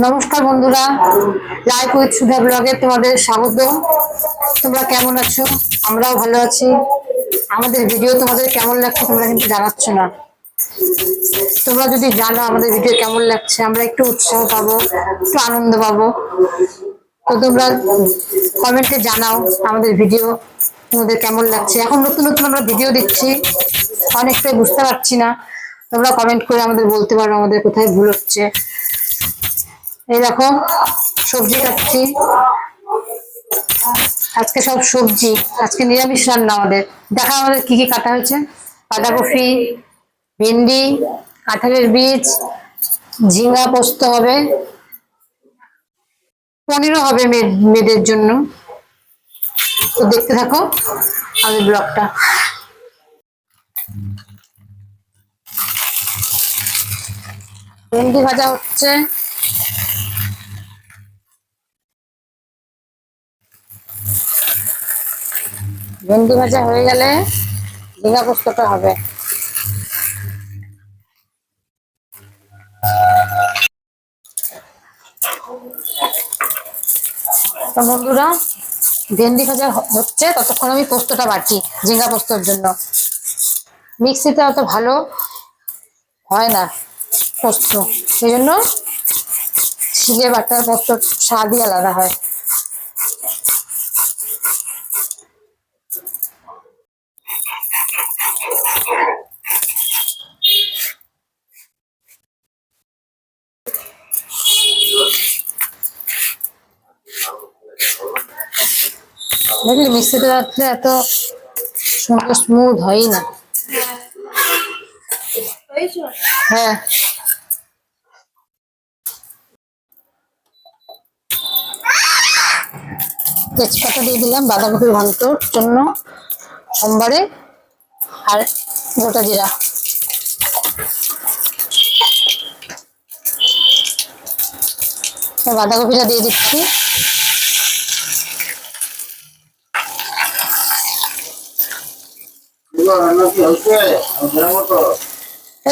নমস্কার বন্ধুরা, life with সুধা ব্লগে তোমাদের স্বাগত। তোমরা কেমন আছো? আমরাও ভালো আছি। আমাদের ভিডিও তোমাদের কেমন লাগছে তোমরা কিন্তু জানাচ্ছ না। তোমরা যদি জানো আমাদের ভিডিও কেমন লাগছে, আমরা একটু উৎসাহ পাবো, একটু আনন্দ পাবো। তো তোমরা কমেন্টে জানাও আমাদের ভিডিও তোমাদের কেমন লাগছে। এখন নতুন নতুন আমরা ভিডিও দিচ্ছি, অনেকটাই বুঝতে পারছি না। তোমরা কমেন্ট করে আমাদের বলতে পারো আমাদের কোথায় ভুল হচ্ছে। এই দেখো সবজি কাটছি, আজকে সব সবজি, আজকে নিরামিষ রান্না আমাদের। দেখা আমাদের কি কি কাটা হয়েছে। বাঁধাকপি, ভেন্ডি, কাঁঠালের বীজ, ঝিঙ্গা পোস্ত হবে, পনিরও হবে মেয়েদের জন্য। তো দেখতে থাকো আমাদের ব্লগটা। ভেন্ডি ভাজা হচ্ছে, ভেন্ডি ভাজা হয়ে গেলে ঝিঙ্গা পোস্তটা হবে। তো বন্ধুরা, ভেন্ডি ভাজা হচ্ছে ততক্ষণ আমি পোস্তটা বাটি, ঝিঙ্গা পোস্তর জন্য। মিক্সিতে অত ভালো হয় না পোস্ত, সেই জন্য শিলে বাটার পোস্ত স্বাদই আলাদা হয়। দেখলি মিক্সিতে রাখলে এত সুন্দর স্মুথ হয়ই না। হ্যাঁ, তেজপাতা দিয়ে দিলাম বাঁধাকপির ঘন্টর জন্য, সোমবারে, আর গোটা জিরা। বাঁধাকপিটা দিয়ে দিচ্ছি।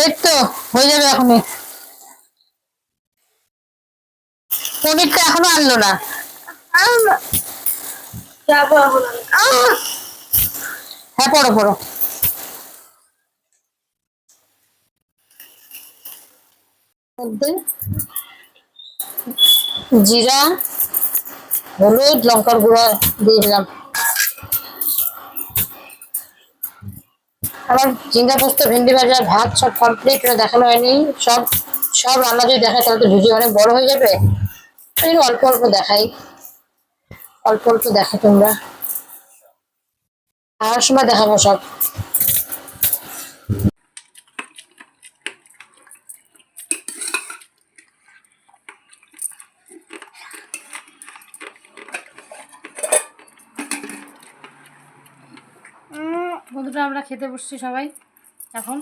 এই তো হয়ে যাবে এখনই। পনিরটা এখনো আনলো না। হ্যাঁ, পড়ো পড়ো। মধ্যে জিরা, হলুদ, লঙ্কার গুঁড়া দিয়ে দিলাম। আমার ঝিঙ্গা পোস্ত, ভেন্ডি ভাজা, ভাত সব কমপ্লিট, দেখানো হয়নি। সব সব রান্না যদি দেখায় তাহলে তো ভিডিও অনেক বড় হয়ে যাবে। এই অল্প অল্প দেখাই, অল্প অল্প দেখো তোমরা, খাওয়ার সময় দেখাবো সব। বন্ধুরা, আমরা খেতে বসছি সবাই এখন।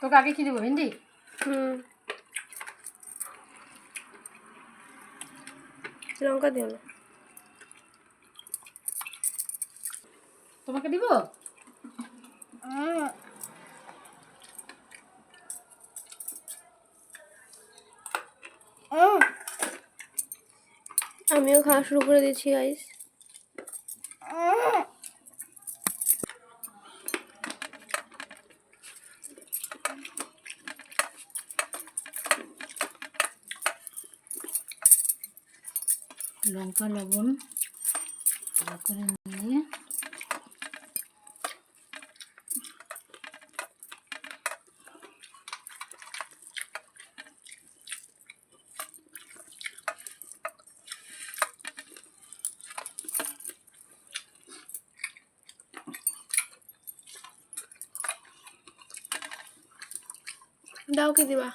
তোকে আগে কি দেবো? ভেন্ডি। লঙ্কা দিও না। তোমাকে দিব। আমিও খাওয়া শুরু করে দিয়েছি গাইস। লঙ্কা লবণ ভালো করে নিয়ে দাও, কি দিবা?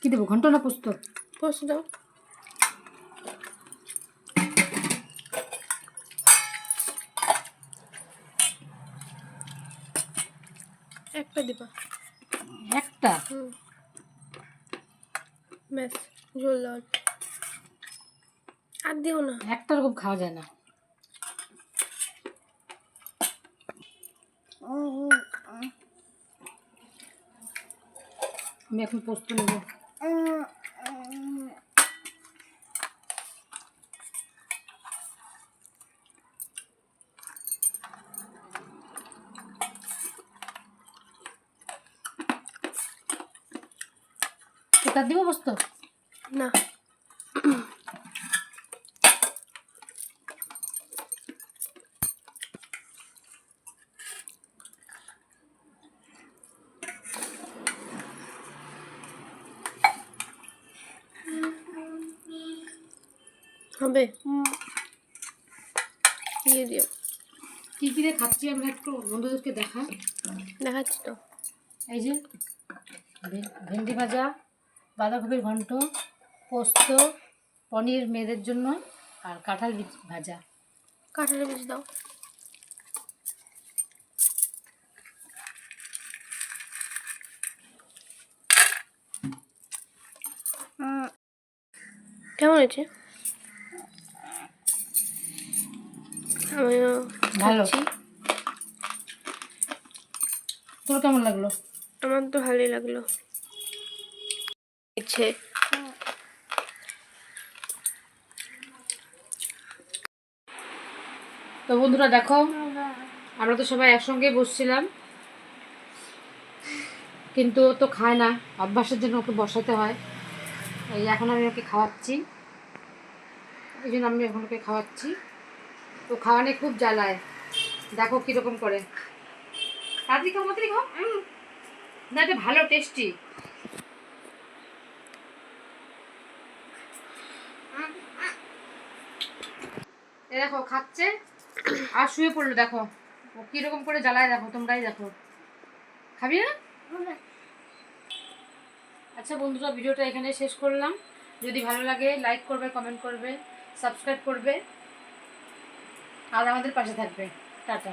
কি দেবো? ঘন্ট না পোস্ত? পোস্ত দাও। একটা দিবা। একটা? ব্যাস, ঝোল দাও। আর দিও না। একটা রকম খাওয়া যায় না। আমি এখন পোস্ত নেব। কোথা দিব পোস্ত? না, হবে দিয়ে দিও। কী কী দিয়ে খাচ্ছি আমি একটু বন্ধুদেরকে দেখা। দেখাচ্ছি তো। এই যে ভেন্ডি ভাজা, বাঁধাকপির ঘন্ট, পোস্ত, পনির মেয়েদের জন্য, আর কাঁঠাল ভাজা। কাঁঠালের বীজ দাও। কেমন হয়েছে? আমিও ভালো। খাচ্ছি। তোর কেমন লাগলো? আমার তো ভালোই লাগলো। ইচ্ছে তো বন্ধুরা দেখো, আমরা তো সবাই একসঙ্গে বসছিলাম, কিন্তু ও তো খায় না, অভ্যাসের জন্য ওকে বসাতে হয়। এই এখন আমি ওকে খাওয়াচ্ছি, এই জন্য আমি এখন ওকে খাওয়াচ্ছি। তো খাওয়ানে খুব জ্বালায়, দেখো কীরকম করে। তাড়াতাড়ি খাও, তাড়াতাড়ি খাও। না, এটা ভালো টেস্টি। এ দেখো খাচ্ছে আর শুয়ে পড়লো, দেখো ও কীরকম করে জ্বালায়, দেখো তোমরাই দেখো। খাবি না? আচ্ছা বন্ধুরা, ভিডিওটা এখানে শেষ করলাম। যদি ভালো লাগে লাইক করবে, কমেন্ট করবে, সাবস্ক্রাইব করবে আর আমাদের পাশে থাকবে। টাটা।